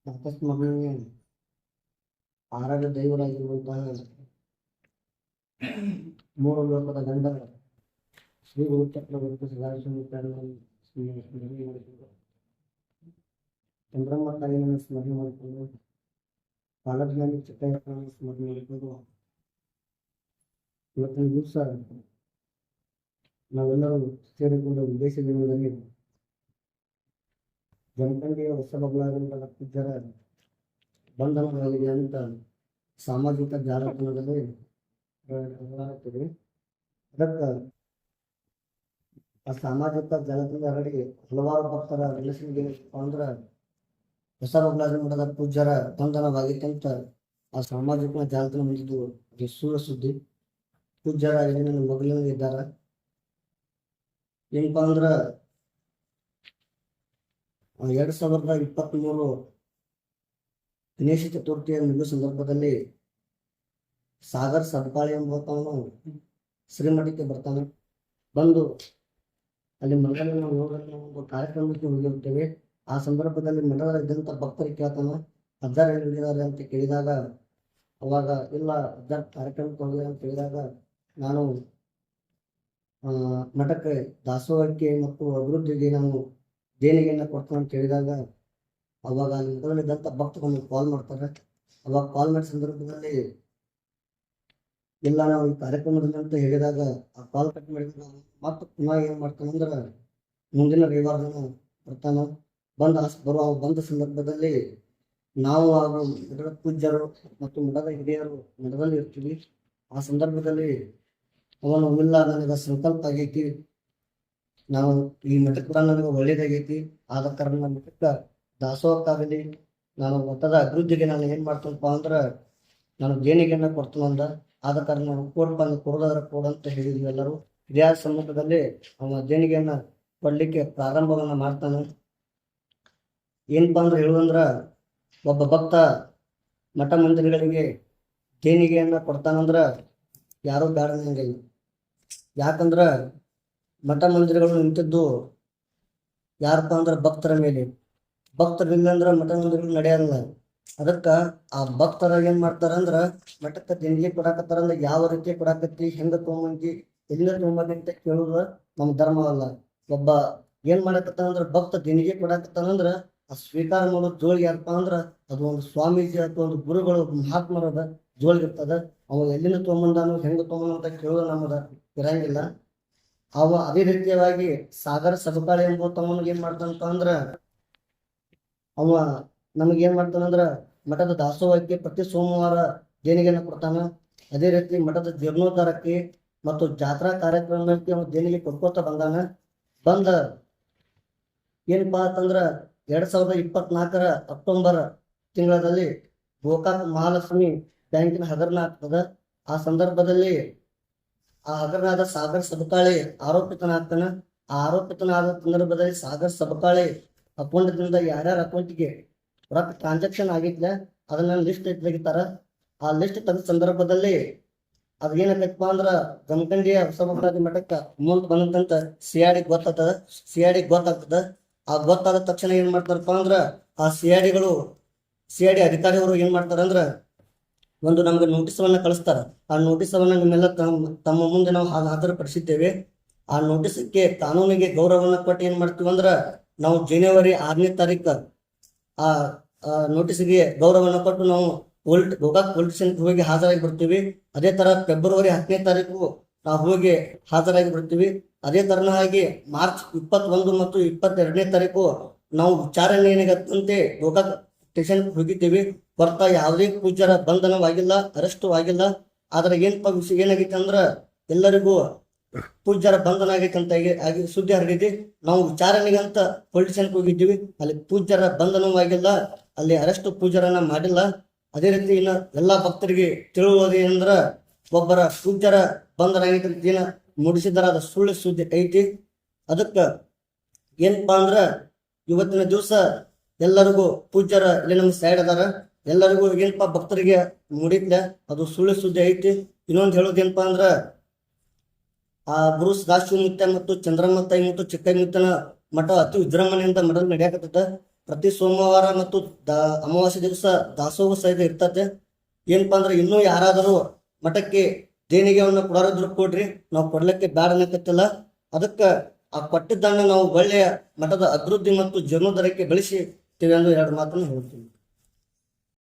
ಅಕಸ್ಮಾತ್ ಆರಾಧ್ಯ ದೈವರಾಗಿರುವಂತಹ ಮೂರು ಲೋಕದ ಗಂಡ ಶ್ರೀ ಗುರು ಚಕ್ರವರ್ತಿ ಸದಾಶಿವ ಸ್ಮರಣೆ ಮಾಡಿಕೊಂಡು ಚಂದ್ರಮ್ಮ ತಾಯಿಯನ್ನು ಸ್ಮರಣೆ ಮಾಡಿಕೊಂಡು ಕಾಲಜ್ಞಾನಿ ಚಿಕ್ಕಯ್ಯಪ್ಪನನ್ನು ಸ್ಮರಣೆ ಮಾಡಿಕೊಂಡು ಇವತ್ತಿನ ದಿವಸ ನಾವೆಲ್ಲರೂ ಸೇರಿಕೊಂಡು ವಿದೇಶ ದಿನಗಳಲ್ಲಿ ಜನಸಂಖ್ಯೆಯ ಹೊಸ ಬದಲಾವಣೆಗಳ ಪೂಜ್ಯರ ಬಂಧನವಾಗಿದೆ ಅಂತ ಸಾಮಾಜಿಕ ಜಾಲತಾಣದಲ್ಲಿ ಹೇಳಲಾಗುತ್ತದೆ. ಅದಕ್ಕೆ ಆ ಸಾಮಾಜಿಕ ಜಾಲತಾಣದ ಹರಡಿ ಹಲವಾರು ಭಕ್ತರ ರಿಲೇಷನ್ಗೆ ಅಂದ್ರೆ ಹೊಸ ಬದಲಾವಣೆಗಳ ಪೂಜ್ಯರ ಬಂಧನವಾಗಿತ್ತು ಅಂತ ಆ ಸಾಮಾಜಿಕ ಜಾಲತಾಣ ಬಂದಿದ್ದು ಅದು ಸುಳ್ಳು ಸುದ್ದಿ. ಪೂಜ್ಯರ ಏನೇನು ಮಗಳಿಂದ ಇದ್ದಾರೆ ಏನಪ್ಪಾ ಅಂದ್ರ 2023 ಗಣೇಶ ಚತುರ್ಥಿಯ ಮುಗಿದ ಸಂದರ್ಭದಲ್ಲಿ ಸಾಗರ್ ಸಬ್ಕಾಳಿ ಎಂಬಾತನು ಶ್ರೀಮಠಕ್ಕೆ ಬರ್ತಾನೆ. ಬಂದು ಅಲ್ಲಿ ಮಠದಲ್ಲಿ ನಾವು ಒಂದು ಕಾರ್ಯಕ್ರಮಕ್ಕೆ ಹೋಗಿರುತ್ತೇವೆ. ಆ ಸಂದರ್ಭದಲ್ಲಿ ಮಠದಲ್ಲಿ ಇದ್ದಂತ ಭಕ್ತರಿಗೆ ಕೇಳ್ತಾನೆ, ಅಜ್ಜಾರ್ ಹೇಳಿದ್ದಾರೆ ಅಂತ ಕೇಳಿದಾಗ ಅವಾಗ ಇಲ್ಲ ಅಜ್ಜಾರ್ ಕಾರ್ಯಕ್ರಮಕ್ಕೆ ಹೋಗಿದೆ ಅಂತ ಹೇಳಿದಾಗ ನಾನು ಮಠಕ್ಕೆ ದಾಸೋಹಕ್ಕೆ ಮತ್ತು ಅಭಿವೃದ್ಧಿಗೆ ನಾನು ದೇಣಿಗೆಯನ್ನು ಕೊಡ್ತಾನೆ ಅಂತ ಹೇಳಿದಾಗ ಅವಾಗ ಮಠದಲ್ಲಿದ್ದಂಥ ಭಕ್ತರು ಕಾಲ್ ಮಾಡ್ತಾರೆ. ಅವಾಗ ಕಾಲ್ ಮಾಡಿದ ಸಂದರ್ಭದಲ್ಲಿ ಇಲ್ಲ ನಾವು ಈ ಕಾರ್ಯಕ್ರಮದಲ್ಲಿ ಅಂತ ಹೇಳಿದಾಗ ಆ ಕಾಲ್ ಕಟ್ ಮಾಡಿದಾಗ ಮತ್ತೆ ಪುನಃ ಏನ್ ಮಾಡ್ತಾನಂದ್ರ ಮುಂದಿನ ರವಿವಾರ ಬರ್ತಾನ. ಬಂದ ಸಂದರ್ಭದಲ್ಲಿ ನಾವು ಹಾಗೂ ಮಠದ ಪೂಜ್ಯರು ಮತ್ತು ಮಠದ ಹಿರಿಯರು ಮಠದಲ್ಲಿ ಇರ್ತೀವಿ. ಆ ಸಂದರ್ಭದಲ್ಲಿ ಅವನು ಇಲ್ಲ ನನಗೆ ಸಂಕಲ್ಪ ಆಗೈತಿ, ನಾವು ಈ ಮಠಕ್ಕೆ ಕೂಡ ನನಗೆ ಒಳ್ಳೇದಾಗೈತಿ, ಆದ ಕಾರಣ ಮಠಕ್ಕೆ ದಾಸೋಹಕ್ಕಾಗಲಿ ನಾನು ಮಠದ ಅಭಿವೃದ್ಧಿಗೆ ನಾನು ಏನ್ ಮಾಡ್ತೇನಪ್ಪ ಅಂದ್ರ ನಾನು ದೇಣಿಗೆಯನ್ನ ಕೊಡ್ತೀನಂದ. ಆದ ಕಾರಣ ನಾನು ಕೊಡೋದಾದ್ರೆ ಕೊಡಂತ ಹೇಳಿದ್ವಿ ಎಲ್ಲರೂ. ಹಿರಿಯ ಸಮ್ಮುಖದಲ್ಲಿ ಅವನ ದೇಣಿಗೆಯನ್ನ ಕೊಡ್ಲಿಕ್ಕೆ ಪ್ರಾರಂಭವನ್ನ ಮಾಡ್ತಾನೆ. ಏನಪ್ಪಾ ಅಂದ್ರೆ ಹೇಳುವಂದ್ರ ಒಬ್ಬ ಭಕ್ತ ಮಠ ಮಂದಿರಗಳಿಗೆ ದೇಣಿಗೆಯನ್ನ ಕೊಡ್ತಾನಂದ್ರ ಯಾರು ಬೇಡ ನಂಗಿಲ್ಲ. ಯಾಕಂದ್ರ ಮಠ ಮಂದಿರಗಳು ನಿಂತಿದ್ದು ಯಾರಪ್ಪ ಅಂದ್ರ ಭಕ್ತರ ಮೇಲೆ. ಭಕ್ತರಿಲ್ಲ ಅಂದ್ರ ಮಠ ಮಂದಿರಗಳು ನಡೆಯಲ್ಲ. ಅದಕ್ಕ ಆ ಭಕ್ತರ ಏನ್ ಮಾಡ್ತಾರಂದ್ರ ಮಠಕ್ಕೆ ದೇಣಿಗೆ ಕೊಡಾಕತ್ತಾರಂದ್ರ ಯಾವ ರೀತಿ ಕೊಡಾಕತ್ತಿ, ಹೆಂಗ ತಗೊಂಬಂತಿ, ಎಲ್ಲಿಂದ ತಗೊಂಬಂದಿ ಅಂತ ಕೇಳುದ ನಮ್ಮ ಧರ್ಮವಲ್ಲ. ಒಬ್ಬ ಏನ್ ಮಾಡಕತ್ತಾನಂದ್ರ ಭಕ್ತ ದೇಣಿಗೆ ಕೊಡಾಕತ್ತಾನಂದ್ರ ಆ ಸ್ವೀಕಾರ ಮಾಡೋದು ಜೋಳಿಗೆ ಯಾರಪ್ಪ ಅಂದ್ರ ಅದು ಒಂದು ಸ್ವಾಮೀಜಿ ಅಥವಾ ಒಂದು ಗುರುಗಳು ಮಹಾತ್ಮರದ ಜೋಳಿಗಿರ್ತದ. ಅವ ಎಲ್ಲಿಂದ ತಗೊಂಬಂದಾನು ಹೆಂಗ ತಗೊಂಬಂದ ಅಂತ ಕೇಳೋದು ನಮ್ಮದ ಇರಂಗಿಲ್ಲ. ಅವ ಅದೇ ರೀತಿಯಾಗಿ ಸಾಗರ ಸಬಕಾಳಿ ಎಂಬುವನಿಗೆ ಏನ್ ಮಾಡ್ತಾನಪ್ಪ ಅಂದ್ರ ಅವ ನಮಗೇನ್ ಮಾಡ್ತಾನಂದ್ರ ಮಠದ ದಾಸೋಹಕ್ಕೆ ಪ್ರತಿ ಸೋಮವಾರ ದೇಣಿಗೆಯನ್ನು ಕೊಡ್ತಾನ. ಅದೇ ರೀತಿ ಮಠದ ಜೀರ್ಣೋದ್ಧಾರಕ್ಕೆ ಮತ್ತು ಜಾತ್ರಾ ಕಾರ್ಯಕ್ರಮಕ್ಕೆ ಅವ ದೇಣಿಗೆ ಕೊಡ್ಕೋತ ಬಂದ ಏನಪ್ಪಾ ಅಂತಂದ್ರ 2024 ಅಕ್ಟೋಬರ್ ತಿಂಗಳಲ್ಲಿ ಗೋಕಾಕ್ ಮಹಾಲಕ್ಷ್ಮಿ ಬ್ಯಾಂಕಿನ ಹಗರಣ ಆಗ್ತದ. ಆ ಸಂದರ್ಭದಲ್ಲಿ ಆ ಹಗರಣದ ಸಾಗರ್ ಸಬಕಾಳಿ ಆರೋಪಿತನಾಗ್ತಾನ. ಆ ಆರೋಪಿತನಾದ ಸಂದರ್ಭದಲ್ಲಿ ಸಾಗರ್ ಸಬಕಾಳಿ ಅಕೌಂಟ್ದಿಂದ ಯಾರ್ಯಾರ ಅಕೌಂಟ್ಗೆ ರೊಕ್ಕ ಟ್ರಾನ್ಸಾಕ್ಷನ್ ಆಗಿದ್ಲ ಅದನ್ನ ಲಿಸ್ಟ್ ತೆಗಿತಾರ. ಆ ಲಿಸ್ಟ್ ತೆಗೆದ ಸಂದರ್ಭದಲ್ಲಿ ಅದೇನಪ್ಪ ಅಂದ್ರ ಜಮಖಂಡಿಯ ಹೊಸಬರಾದಿ ಮಠಕ್ಕ ಅಮೌಂಟ್ ಬಂದಂತ ಸಿಆಡಿ ಗೊತ್ತಾಗ್ತದ. ಆ ಗೊತ್ತಾದ ತಕ್ಷಣ ಏನ್ ಮಾಡ್ತಾರಪ್ಪ ಅಂದ್ರ ಆ ಸಿಐಡಿ ಅಧಿಕಾರಿಗಳು ಏನ್ ಮಾಡ್ತಾರಂದ್ರ ಒಂದು ನಮ್ಗೆ ನೋಟಿಸವನ್ನ ಕಳಿಸ್ತಾರ. ಆ ನೋಟಿಸವನ್ನ ನಿಮ್ಮೆಲ್ಲ ತಮ್ಮ ಮುಂದೆ ನಾವು ಹಾಜರುಪಡಿಸಿದ್ದೇವೆ. ಆ ನೋಟಿಸ್ಗೆ ಕಾನೂನಿಗೆ ಗೌರವವನ್ನ ಕೊಟ್ಟು ಏನ್ ಮಾಡ್ತೀವಿ ಅಂದ್ರ ನಾವು ಜನವರಿ 6ನೇ ತಾರೀಕು ಆ ನೋಟಿಸ್ಗೆ ಗೌರವವನ್ನ ಕೊಟ್ಟು ನಾವು ಗೋಕಾಕ್ ಪೊಲೀಸ್ ಸ್ಟೇಷನ್ಗೆ ಹೋಗಿ ಹಾಜರಾಗಿ ಬರ್ತೀವಿ. ಅದೇ ತರ ಫೆಬ್ರವರಿ 10ನೇ ತಾರೀಕು ನಾವು ಹೋಗಿ ಹಾಜರಾಗಿ ಬರ್ತೀವಿ. ಅದೇ ತರನಾಗಿ ಮಾರ್ಚ್ 21 ಮತ್ತು 22ನೇ ತಾರೀಕು ನಾವು ವಿಚಾರಣೆಗಂತೆ ಗೋಕಾಕ್ ಸ್ಟೇಷನ್ ಹೋಗಿದ್ದೀವಿ. ಬರ್ತಾ ಯಾವುದೇ ಪೂಜ್ಯರ ಬಂಧನವಾಗಿಲ್ಲ, ಅರೆಸ್ಟು ಆಗಿಲ್ಲ. ಆದ್ರೆ ಏನಪ್ಪ ವಿಷಯ ಏನಾಗೈತೆ ಅಂದ್ರ ಎಲ್ಲರಿಗೂ ಪೂಜ್ಯರ ಬಂಧನ ಆಗೈತೆ ಅಂತ ಸುದ್ದಿ ಹರಡಿದೆ. ನಾವು ವಿಚಾರಣೆಗಂತ ಪೊಲೀಸ್ ಸ್ಟೇಷನ್ಗೆ ಹೋಗಿದ್ದೀವಿ, ಅಲ್ಲಿ ಪೂಜ್ಯರ ಬಂಧನವಾಗಿಲ್ಲ, ಅಲ್ಲಿ ಅರೆಸ್ಟ್ ಪೂಜ್ಯರನ್ನ ಮಾಡಿಲ್ಲ. ಅದೇ ರೀತಿ ಇನ್ನು ಎಲ್ಲಾ ಭಕ್ತರಿಗೆ ತಿಳುವುದೇನಂದ್ರ ಒಬ್ಬರ ಪೂಜ್ಯರ ಬಂಧನ ಆಗೈತೆ ಅಂತ ಏನ ಮೂಡಿಸಿದಾರ ಅದ ಸುಳ್ಳು ಸುದ್ದಿ ಐತಿ. ಅದಕ್ಕ ಏನಪ್ಪಾ ಅಂದ್ರ ಇವತ್ತಿನ ದಿವಸ ಎಲ್ಲರಿಗೂ ಪೂಜ್ಯರ ಇಲ್ಲಿ ನಮ್ಮ ಸೈಡ್ ಅದಾರ, ಎಲ್ಲರಿಗೂ ಏನಪ್ಪಾ ಭಕ್ತರಿಗೆ ಮೂಡಿದ್ಲ ಅದು ಸುಳ್ಳು ಸುದ್ದಿ ಐತಿ. ಇನ್ನೊಂದು ಹೇಳೋದೇನಪ್ಪಾ ಅಂದ್ರ ಆ ಗುರು ಸದಾಶಿವ ಮುತ್ಯ ಮತ್ತು ಚಂದ್ರಮ್ಮ ತಾಯಿ ಮತ್ತು ಚಿಕ್ಕೈ ಮುತ್ತನ ಮಠ ಅತಿ ವಿಜೃಂಭಣೆಯಿಂದ ಮಠದಲ್ಲಿ ನಡೆಯಕತ್ತ. ಪ್ರತಿ ಸೋಮವಾರ ಮತ್ತು ಅಮಾವಾಸ್ಯೆ ದಿವಸ ದಾಸೋಹ ಸಹಿತ ಇರ್ತದೆ. ಏನಪ್ಪಾ ಅಂದ್ರೆ ಇನ್ನೂ ಯಾರಾದರೂ ಮಠಕ್ಕೆ ದೇಣಿಗೆಯನ್ನು ಕೊಡೋರಿದ್ರು ಕೊಡ್ರಿ, ನಾವು ಕೊಡ್ಲಿಕ್ಕೆ ಬ್ಯಾಡ ಅನ್ನಕತ್ತಿಲ್ಲ. ಅದಕ್ಕೆ ಆ ಕೊಟ್ಟಿದ್ದನ್ನು ನಾವು ಒಳ್ಳೆಯ ಮಠದ ಅಭಿವೃದ್ಧಿ ಮತ್ತು ಜೀರ್ಣೋದ್ಧಾರಕ್ಕೆ ಬಳಸಿ ಎಂದು ಎರಡು ಮಾತನ್ನು ಹೇಳ್ತೀನಿ.